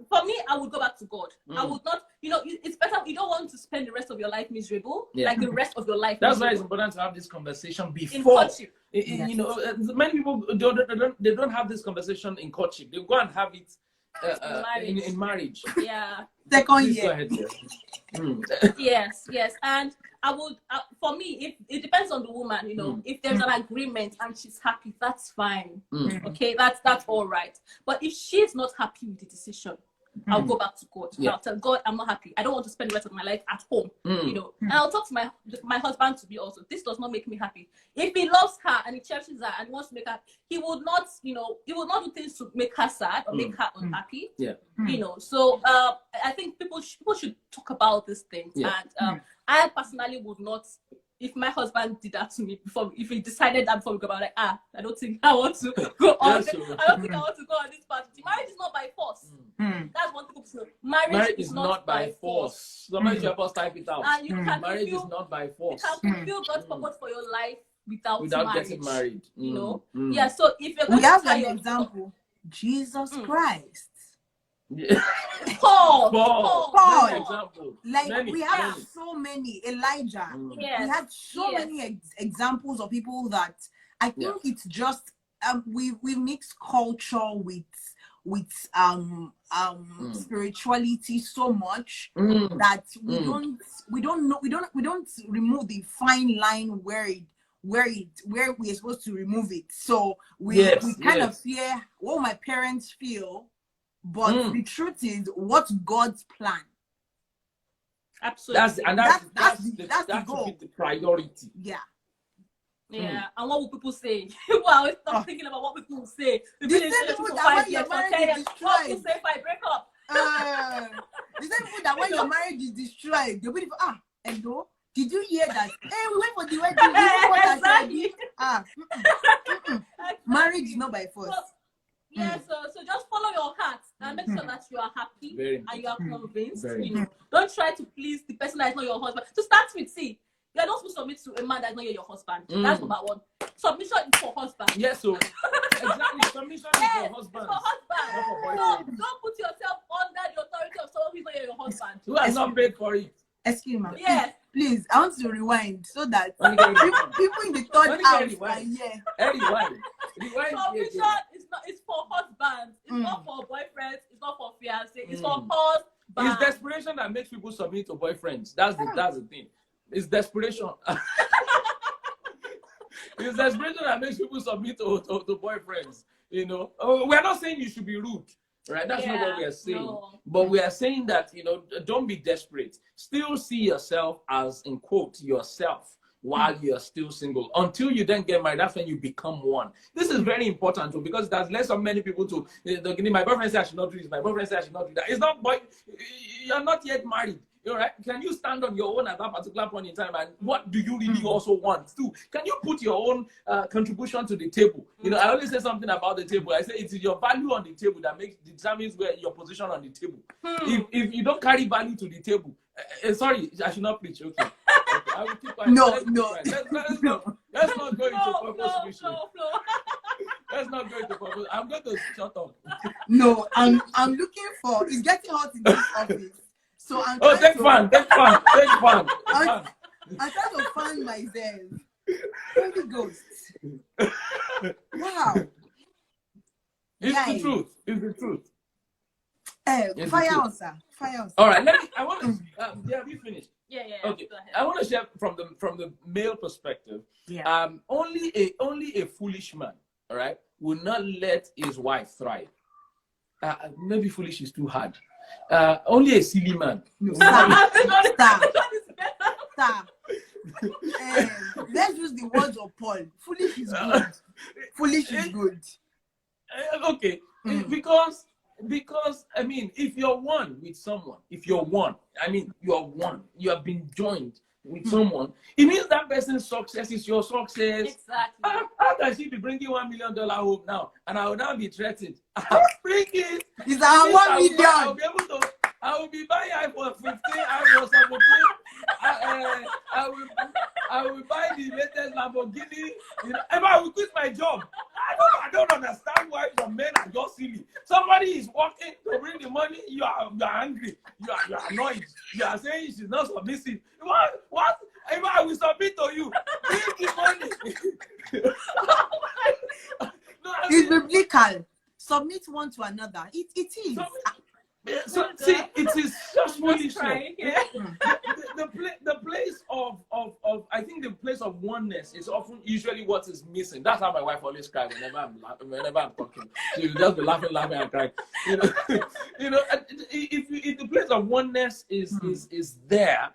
For me, I would go back to God. I would not, you know, it's better. You don't want to spend the rest of your life miserable, like the rest of your life. That's why it's important to have this conversation before. In courtship. You know, many people they don't have this conversation in courtship. They go and have it in marriage. Yeah. Second Please go year. ahead. Yes. And I would, for me, if it depends on the woman, you know, if there's an agreement and she's happy, that's fine. Okay, that's all right. But if she's not happy with the decision, I'll go back to God. I'll tell God, I'm not happy. I don't want to spend the rest of my life at home. You know, and I'll talk to my husband to be also. This does not make me happy. If he loves her and he cherishes her and wants to make her, he would not, you know, he would not do things to make her sad or make her unhappy. Yeah. You know, so I think people should talk about these things. And I personally would not. If my husband did that to me before, if he decided that before we go about, like, I don't think I want to go on. I don't think I want to go on this path. Marriage is not by force. That's one thing to know. Marriage is not by force. Somebody should just type it out. And you can marriage is not by force. You can fulfill God's purpose for your life without marriage. Getting married. You know? Yeah, so if you're going We have to an example. Jesus Christ. Yeah. Paul. Example. Like we have so many. Elijah. We had so many examples of people that I think it's just we mix culture with spirituality so much that we don't remove the fine line where we're supposed to remove it. So we kind of fear what my parents feel. But the truth is, what's God's plan? Absolutely. That's the goal. The priority. Yeah. Yeah. And what will people say? People are always thinking about what people will say. The same people that when your marriage is what will destroyed. say if I break up? The same people that when your marriage is destroyed, they'll be Endo, did you hear that? Hey, we went for the wedding. You know what Marriage is not by force. Yeah, so just follow your heart and make sure that you are happy and you are convinced. Very you know, don't try to please the person that is not your husband. To start with, see, you are not supposed to submit to a man that is not your husband. That's number one. Submission is for husband. Yes, so exactly. Submission is for husband. For husband. So don't put yourself under the authority of someone who is not your husband. Who has not paid for it? Excuse me. Yes. Please, I want to rewind so that people in the third house can hear. Submission is for husbands. It's not for boyfriends. It's not for fiancé. It's for husbands. It's desperation that makes people submit to boyfriends. That's the thing. It's desperation. It's desperation that makes people submit to boyfriends. You know, we're not saying you should be rude. Right, that's not what we are saying. No. But we are saying that, you know, don't be desperate. Still see yourself as, in quote, yourself while you're still single. Until you then get married, that's when you become one. This is very important too, because that's less of many people to, my boyfriend said I should not do this, my boyfriend said I should not do that. It's not, boy, you're not yet married. Right? Can you stand on your own at that particular point in time? And what do you really also want too? Can you put your own contribution to the table? You know, I always say something about the table. I say it is your value on the table that determines where your position on the table. If you don't carry value to the table, sorry, I should not preach. Okay. I will keep quiet. No. Let's not go into purpose mission. Let's not go into purpose. I'm going to shut up. No, I'm looking for. It's getting hot in this office. So I'm take fun. I'm trying to find myself. Holy Ghost. Wow. It's the truth. It's the truth. Fire on, sir. Fire on. All right. I want to. Have you finished? Yeah. Okay. I want to share from the male perspective. Yeah. Only a foolish man, all right, will not let his wife thrive. Maybe foolish is too hard. Only a silly man. No, stop. Let's use the words of Paul. Foolish is good. Foolish is good. Okay. Because I mean, if you're one with someone, you have been joined with someone, it means that person's success is your success. Exactly. how can she be bringing $1 million home now? And I will now be threatened. I'll bring it. It's our 1 million. I'll be able to. I will be buying iPhone 15, iPhone 17. I will buy the latest Lamborghini. You know, if I will quit my job, I don't understand why some men are just silly. Somebody is working to bring the money. You are angry. You are annoyed. You are saying she's not submissive. What? If I will submit to you, bring the money. No, It's biblical. Submit one to another. It is. So see, it is just foolishness. Yeah. The place of I think the place of oneness is often usually what is missing. That's how my wife always cries whenever I'm talking. She will just be laughing and crying. You know, if the place of oneness is there,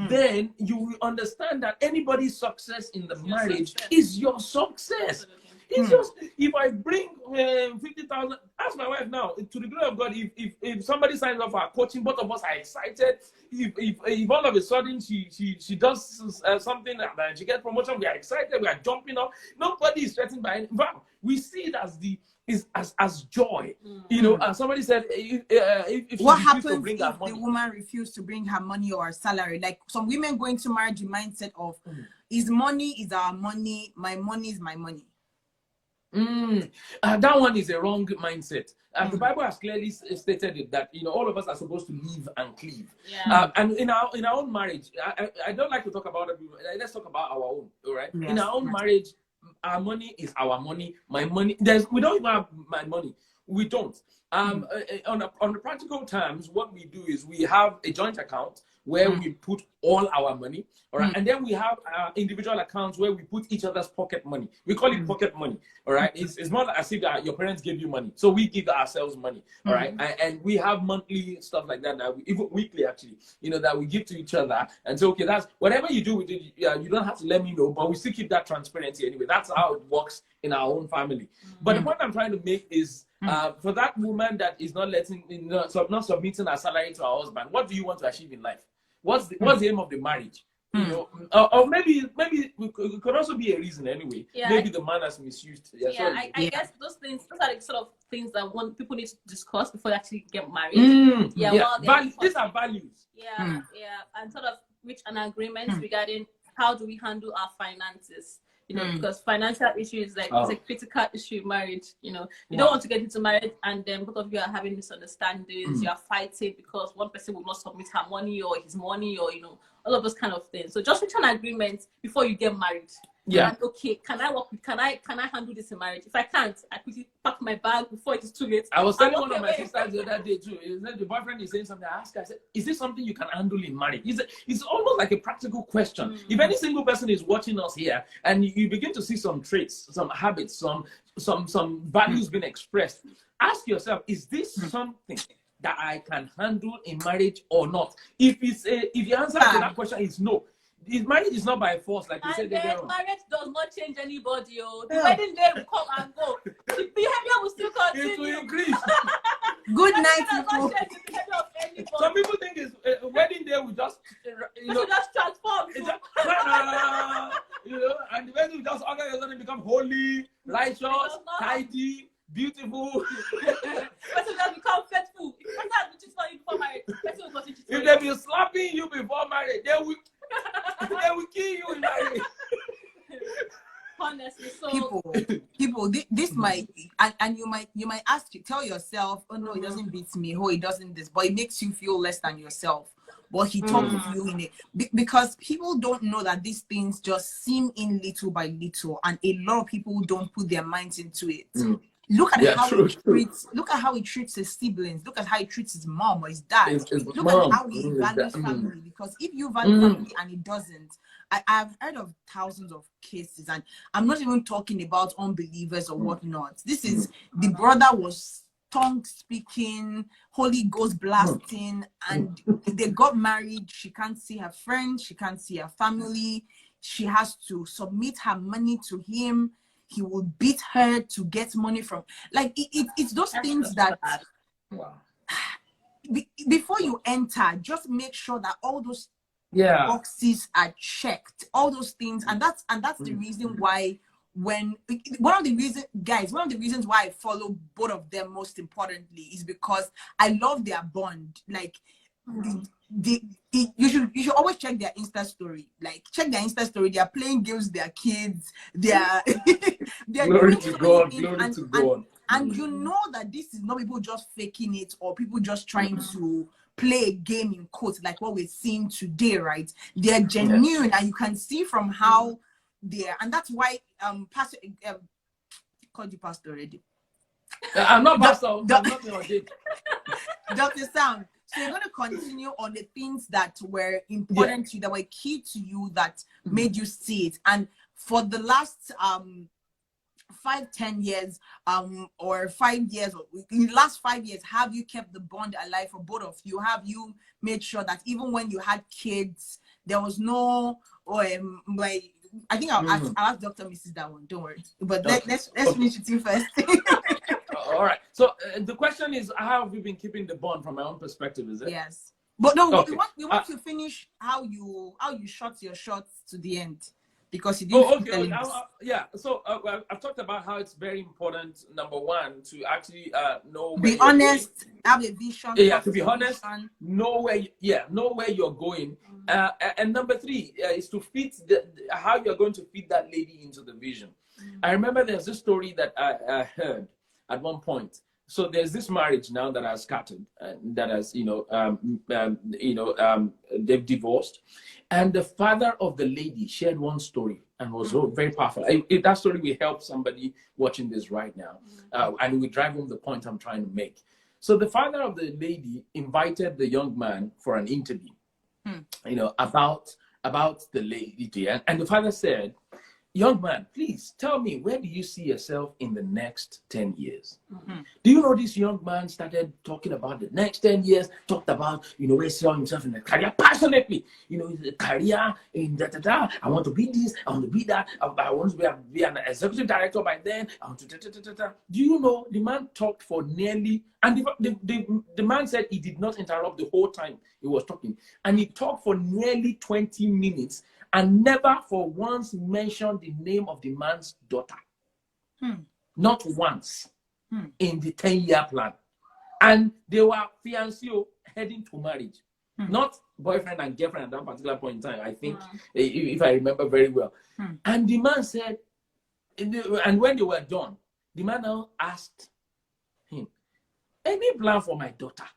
then you will understand that anybody's success in the marriage is your success. It's just, if I bring 50,000, ask my wife now, to the glory of God, if somebody signs up for our coaching, both of us are excited. If all of a sudden she does something and she gets promotion, we are excited, we are jumping up. Nobody is threatened by any. We see it as joy. You know, and somebody said, if what happens if the woman refused to bring her money or her salary? Like some women going to marriage, the mindset of, is money is our money, my money is my money. That one is a wrong mindset. The Bible has clearly stated it, that, you know, all of us are supposed to live and cleave. Yeah. And in our own marriage, I don't like to talk about it. Let's talk about our own. All right. Yes. In our own marriage, our money is our money. My money. We don't even have my money. We don't. On the practical terms, what we do is we have a joint account where we put all our money, all right, and then we have individual accounts where we put each other's pocket money. We call it pocket money, all right. It's not as if your parents gave you money, so we give ourselves money, all right, and we have monthly stuff like that, even weekly actually, you know, that we give to each other, and so okay, that's whatever you do with it. You don't have to let me know, but we still keep that transparency anyway. That's how it works in our own family. But the point I'm trying to make is, for that woman that is not not submitting her salary to her husband, what do you want to achieve in life? What's the aim of the marriage? You know, or maybe it could also be a reason anyway. Yeah, maybe the man has misused. I guess those are the sort of things that people need to discuss before they actually get married. These are values. And sort of reach an agreement regarding how do we handle our finances. You know, because financial issues is it's a critical issue in marriage. You know, you don't want to get into marriage and then both of you are having misunderstandings. You are fighting because one person will not submit her money or his money, or, you know, all of those kind of things. So just reach an agreement before you get married. Yeah. And, okay, can I handle this in marriage? If I can't, I quickly pack my bag before it is too late. I was telling one of my sisters the other day too. The boyfriend is saying something. I asked her, I said, is this something you can handle in marriage? It's almost like a practical question. If any single person is watching us here and you begin to see some traits, some habits, some values being expressed, ask yourself, is this something that I can handle in marriage or not? If the answer to that question is no, marriage is not by force, like you said. Marriage does not change anybody. The wedding day will come and go. The behavior will still continue. It will increase. Good night, people. Some people think it's wedding day will just, just transform. You know, and the wedding will just organize become holy, righteous, tidy, beautiful. Person will become faithful. If person has been cheating on you before marriage, person will continue to. If they be slapping you before marriage, they will kill you in marriage. Honestly, so people, this might, and you might tell yourself, oh no, it doesn't beat me, oh, it doesn't this, but it makes you feel less than yourself. But he talks with you in it because people don't know that these things just seem in little by little, and a lot of people don't put their minds into it. Look at how he treats his siblings. Look at how he treats his mom or his dad. Look at how he values family. Because if you value family and he doesn't, I've heard of thousands of cases, and I'm not even talking about unbelievers or whatnot. This is the brother was tongue speaking, Holy Ghost blasting, and they got married. She can't see her friends, she can't see her family. She has to submit her money to him. He will beat her to get money from, like, it's those things that before you enter, just make sure that all those boxes are checked, all those things, and that's the reason why when one of the reasons why I follow both of them most importantly is because I love their bond. Like you should always check their Insta story. Like check their Insta story. They are playing games with their kids. They are they're Glory doing to so God. many Glory things, to God. and you know that this is not people just faking it or people just trying to play a game in quotes like what we're seeing today, right? They're genuine, and you can see from how they're, and that's why Pastor called you pastor already. I'm not pastor. I'm not Dr. Sam. So you're going to continue on the things that were important to you, that were key to you, that made you see it. And for the last 5-10 years or 5 years, or in the last 5 years, have you kept the bond alive for both of you? Have you made sure that even when you had kids, there was no like, I think I'll ask Dr. Mrs. that one, don't worry, but let's finish it first. All right, so the question is, how have you been keeping the bond from my own perspective, is it? Yes, but no, okay. we want to finish how you shot your shots to the end, because you didn't yeah, so I've talked about how it's very important, number one, to actually know, be honest, have a vision. To be honest, know where you're going. And number three is to fit how you're going to fit that lady into the vision. I remember there's this story that I heard at one point. So there's this marriage now that has scattered, that has they've divorced, and the father of the lady shared one story and was very powerful. That story will help somebody watching this right now, and we drive home the point I'm trying to make. So the father of the lady invited the young man for an interview, about the lady, and the father said, "Young man, please tell me, where do you see yourself in the next 10 years? Do you know this young man started talking about the next 10 years, talked about, where he saw himself in the career passionately, the career in da-da-da, I want to be this, I want to be that, I want to be an executive director by then, I want to da-da-da-da-da. Do you know, the man talked for nearly, and the man said he did not interrupt the whole time he was talking, and he talked for nearly 20 minutes, and never for once mentioned the name of the man's daughter. Not once in the 10-year plan. And they were fiancé heading to marriage. Not boyfriend and girlfriend at that particular point in time, I think, if I remember very well. And the man said, and when they were done, the man now asked him, "Any plan for my daughter?"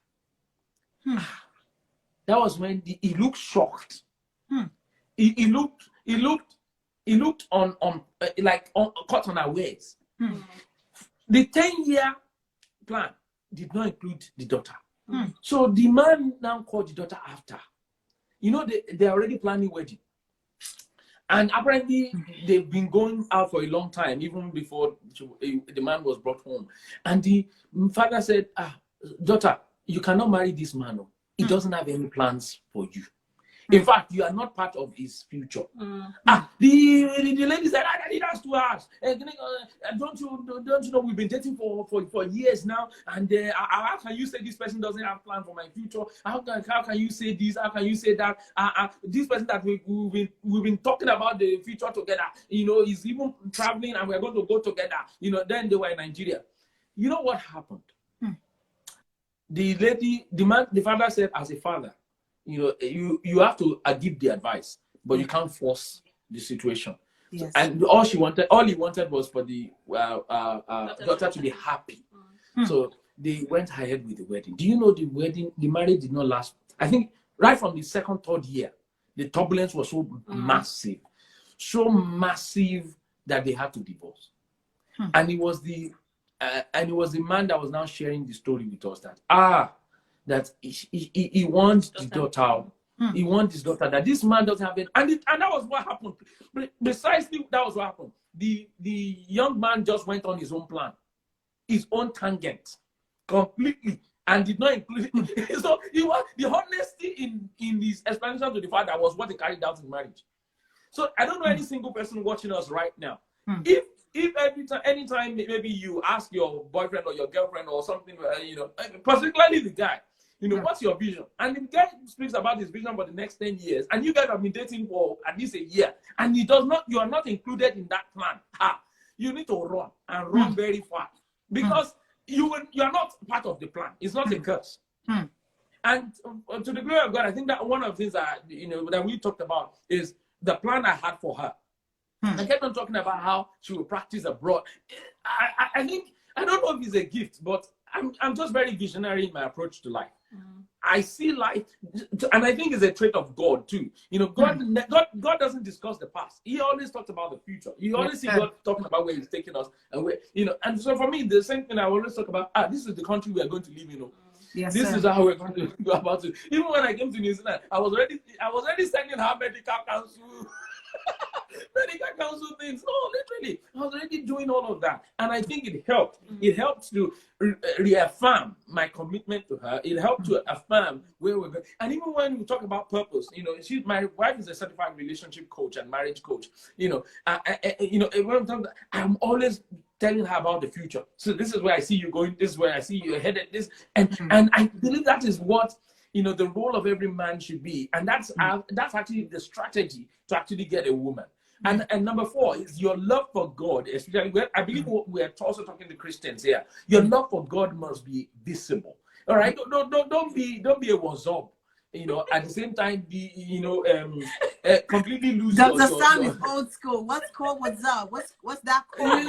That was when he looked shocked. He looked on caught unawares. The 10-year plan did not include the daughter. So the man now called the daughter after. They're already planning wedding. And apparently they've been going out for a long time, even before the man was brought home. And the father said, "Daughter, you cannot marry this man. He doesn't have any plans for you. In fact, you are not part of his future." The lady said, "Daddy, that's too harsh. Don't you know we've been dating for years now? And how can you say this person doesn't have plan for my future? How can you say this? How can you say that? This person that we've been talking about the future together, is even traveling and we're going to go together. Then they were in Nigeria." You know what happened? The lady, the father said, as a father, you have to give the advice, but you can't force the situation. Yes. And all he wanted was for the daughter to be happy. So they went ahead with the wedding. Do you know the marriage did not last? I think right from the second, third year, the turbulence was so massive that they had to divorce. And it was the man that was now sharing the story with us that he wants the daughter. He wants his daughter, that this man doesn't have it. And that was what happened. Precisely, that was what happened. The young man just went on his own plan, his own tangent, completely, and did not include it. So the honesty in his explanation to the father was what he carried out in marriage. So I don't know any single person watching us right now. If anytime maybe you ask your boyfriend or your girlfriend or something, particularly the guy, what's your vision? And the guy speaks about his vision for the next 10 years, and you guys have been dating for at least a year, and you are not included in that plan. you need to run and run very far because you are not part of the plan. It's not a curse. And to the glory of God, I think that one of the things that that we talked about is the plan I had for her. I kept on talking about how she will practice abroad. I think, I don't know if it's a gift, but I'm just very visionary in my approach to life. I see life, and I think it's a trait of God too. God doesn't discuss the past. He always talks about the future. You always see God talking about where He's taking us, and where And so for me, the same thing I always talk about. This is the country we are going to live in. Yes, this sir. is how we're going to go about it. Even when I came to New Zealand, I was already sending her medical counsel. Medical counsel things. No, literally, I was already doing all of that, and I think it helped. It helped to reaffirm my commitment to her. It helped to affirm where we're going. And even when we talk about purpose, my wife is a certified relationship coach and marriage coach. When I'm talking, I'm always telling her about the future. So this is where I see you going. This is where I see you headed. This, and I believe that is what the role of every man should be, and that's actually the strategy to actually get a woman. And number 4 is your love for God, especially I believe we're also talking to Christians here. Your love for God must be visible. All right, don't be a wazop. At the same time, be completely lose. Dr. Sam is old school. What's called what's up? What's that called?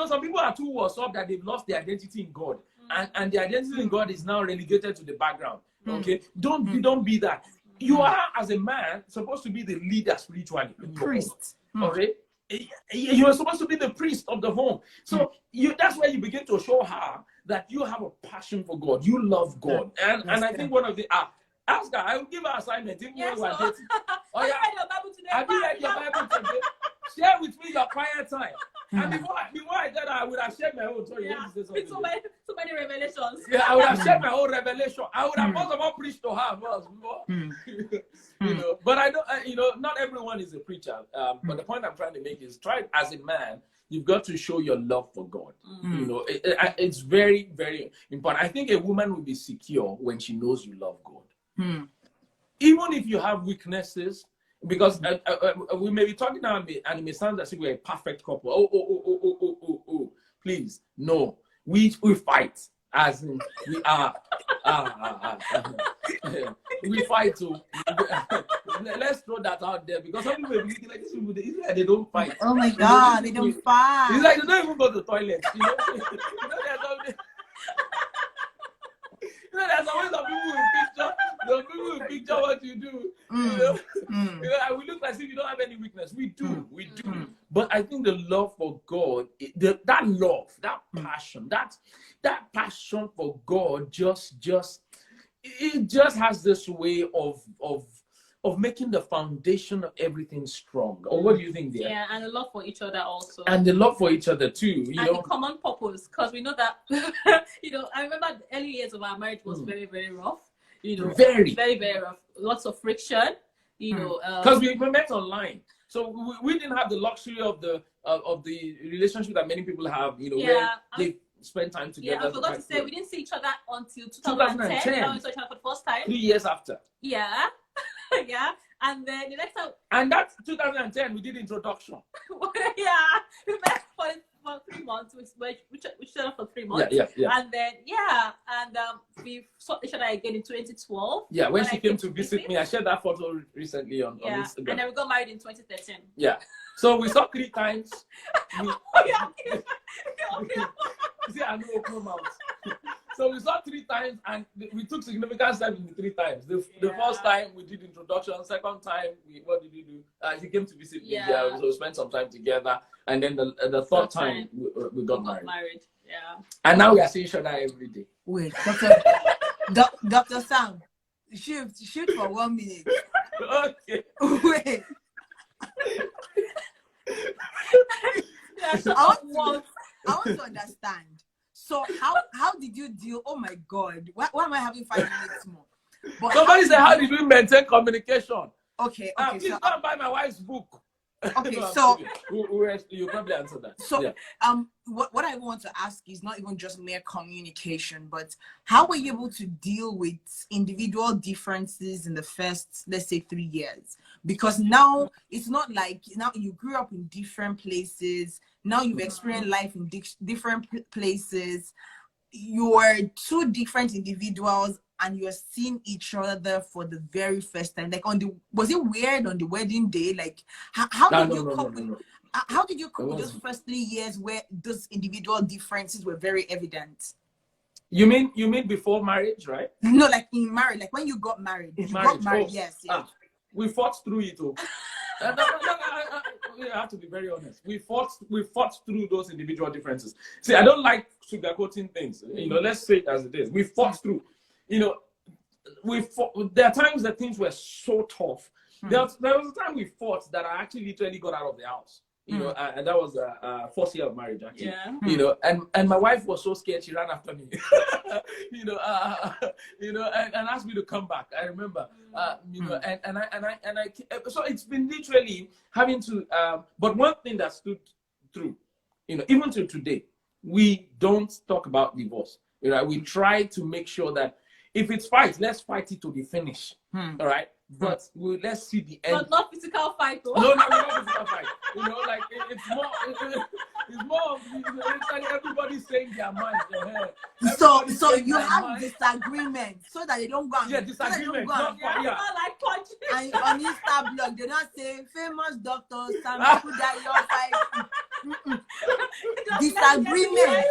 Some people are too wazop that they've lost their identity in God, and the identity in God is now relegated to the background. Okay, don't be that. You are, as a man, supposed to be the leader spiritually. Priest. All right? You are supposed to be the priest of the home. So that's where you begin to show her that you have a passion for God. You love God. And I think one of the... ask her. I will give her assignment. Even when we are dating. Oh, yeah. Have you read your Bible today? Share with me your quiet time. And before I did that, I would have shared my own. Sorry, so many revelations. Yeah, I would have shared my own revelation. I would have first of all preached to her first. But I don't. Not everyone is a preacher. But the point I'm trying to make is, try as a man. You've got to show your love for God. It's very, very important. I think a woman will be secure when she knows you love God. Even if you have weaknesses, because we may be talking now and it may sound as if we're a perfect couple. Oh, please, no. We fight, as in we are. We fight too. Let's throw that out there, because some people be like, these people, they don't fight. Oh my God, they don't fight. It's like they don't even go to the toilet. There's always some people who picture what you do. We look as if you don't have any weakness. We do. But I think the love for God, that love, that passion, that passion for God just has this way of making the foundation of everything strong. Or what do you think, dear? Yeah, and the love for each other also. And the love for each other too. And the common purpose, because we know that, I remember the early years of our marriage was very, very rough. Very, very, very rough. Lots of friction. Because we met online, so we didn't have the luxury of the relationship that many people have. Where they spend time together. Yeah, I forgot to say we didn't see each other until 2010. Now we saw each other for the first time. 3 years after. Yeah. Yeah, and then the next time, and that's 2010. We did introduction. Yeah, we met for 3 months. We showed up for 3 months. Yeah. And then we saw each other again in 2012. Yeah, when she came to visit me, I shared that photo recently on Instagram. And then we got married in 2013. Yeah, so we saw 3 times. See, I know open mouth. So we saw 3 times, and we took significant steps in the 3 times. The first time we did introduction. Second time, what did we do? She came to visit me. Yeah, so we spent some time together. And then the third time we got married. Yeah. And now we are seeing each other every day. Wait, Dr. Sam, shoot for 1 minute. Okay. Wait. I want to understand. So how did you deal? Oh my God, why am I having 5 minutes more? But somebody said, how did we maintain communication? Okay. Please go and buy my wife's book. Okay, No, so you probably answer that. So, yeah. What I want to ask is not even just mere communication, but how were you able to deal with individual differences in the first, let's say, 3 years? Because now it's not like now you grew up in different places. Now you've experienced life in different places. You are two different individuals, and you're seeing each other for the very first time. Like was it weird on the wedding day? Like how did you cope with? How did you cope with those first 3 years where those individual differences were very evident? You mean before marriage, right? No, like in marriage, like when you got married. Got married, yes. We fought through it. I have to be very honest. We fought through those individual differences. See, I don't like sugarcoating things. Let's say it as it is. We fought through. There are times that things were so tough. There was a time we fought that I actually literally got out of the house. And that was first year of marriage, actually. Yeah. And my wife was so scared she ran after me. And asked me to come back. I remember. And I so it's been literally having to. But one thing that stood through, even to today, we don't talk about divorce. We try to make sure that if it's fight, let's fight it to the finish. All right. But let's see the end. But not physical fight, though. No, not physical fight. It's more of everybody saying their mind. So you have disagreements so that they don't go and disagreement. Not like punching. And on Insta blog, they don't say famous doctor some Ekundayo fight. Disagreement.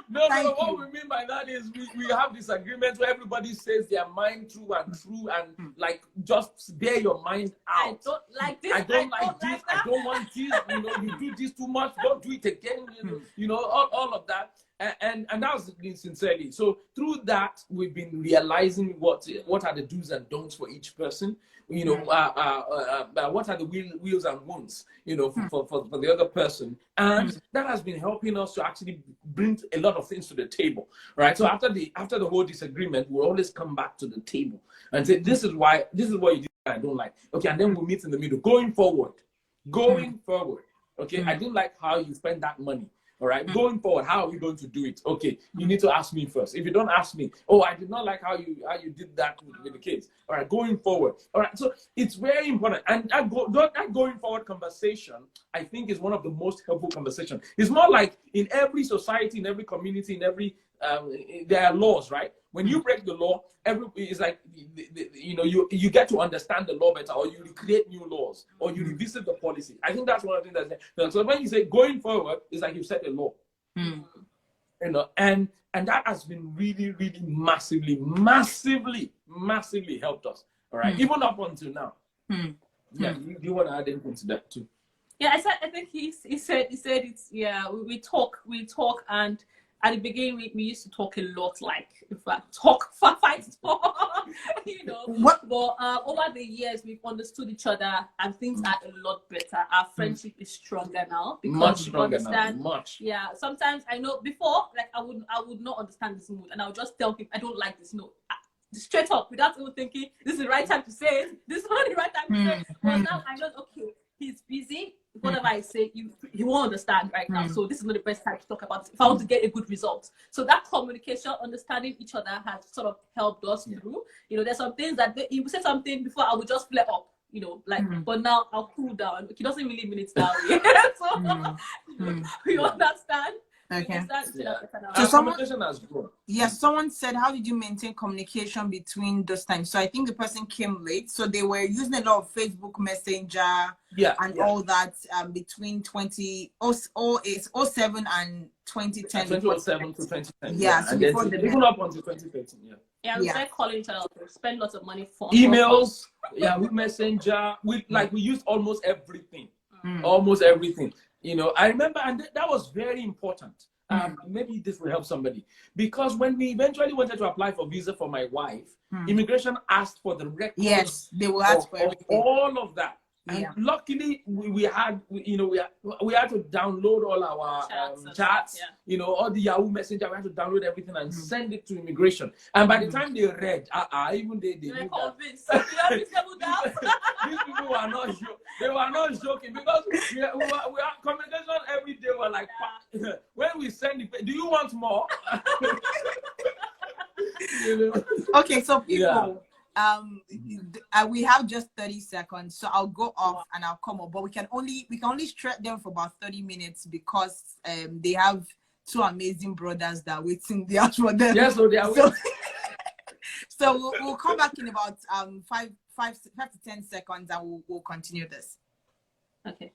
No, what we mean by that is we have disagreements where everybody says their mind through and like just bear your mind out. I don't like this. I don't like this. I don't want this. You do this too much. Don't do it again. All of that. And that was sincerely. So through that, we've been realizing what are the do's and don'ts for each person. What are the wheels and wounds, for the other person. And that has been helping us to actually bring a lot of things to the table, right? So after the whole disagreement, we'll always come back to the table and say, this is what you did I don't like. Okay, and then we'll meet in the middle. Going forward, okay, I didn't like how you spent that money. All right, going forward, how are we going to do it? Okay, you need to ask me first. If you don't ask me, I did not like how you did that with the kids. All right, going forward. All right, so it's very important. And that going forward conversation, I think, is one of the most helpful conversations. It's more like in every society, in every community, in every there are laws, right? When you break the law, it's like you get to understand the law better, or you create new laws, or you revisit the policy. I think that's one of the things that. So when you say going forward, it's like you set a law, and that has been really, really massively helped us. All right, even up until now. Yeah, do you want to add anything to that too? Yeah, I think he said it's we talk and. At the beginning, we used to talk a lot, like in fact, fight, But over the years, we've understood each other, and things are a lot better. Our friendship is stronger now because much stronger now. Much. Yeah. Sometimes I know before, like I would not understand this mood, and I would just tell him I don't like this. Straight up, without even thinking this is the right time to say it. This is not the right time to say it. But now I know, okay, he's busy. Whatever I say, he won't understand right now. So this is not the best time to talk about it if I want to get a good result. So that communication, understanding each other has sort of helped us through. There's some things that he would say something before, I would just flare up, but now I'll cool down. He doesn't really mean it that way. So we understand. Okay. So communication has grown. Yes, someone said, how did you maintain communication between those times? So I think the person came late. So they were using a lot of Facebook Messenger all that between 2007 and 2010. 2007 to 2010. Yeah, so and before then even up until 2013. Yeah, we started calling each other. Spend lots of money for emails. With Messenger. We used almost everything. Almost everything. I remember, and that was very important. Maybe this will help somebody, because when we eventually wanted to apply for visa for my wife, immigration asked for the records. Yes, they will ask for everything. All of that. And luckily, we had to download all our chats, all the Yahoo Messenger. We had to download everything and send it to immigration. And by the time they read, even they knew that. These people were not joking. They were not joking because we are communication every day. We're like, when we send it, do you want more? Okay, so people. We have just 30 seconds, so I'll go off and I'll come up, but we can only stretch them for about 30 minutes because they have two amazing brothers that are waiting there for them. Yes, so they are so we'll come back in about 5 to 10 seconds and we'll continue this. Okay.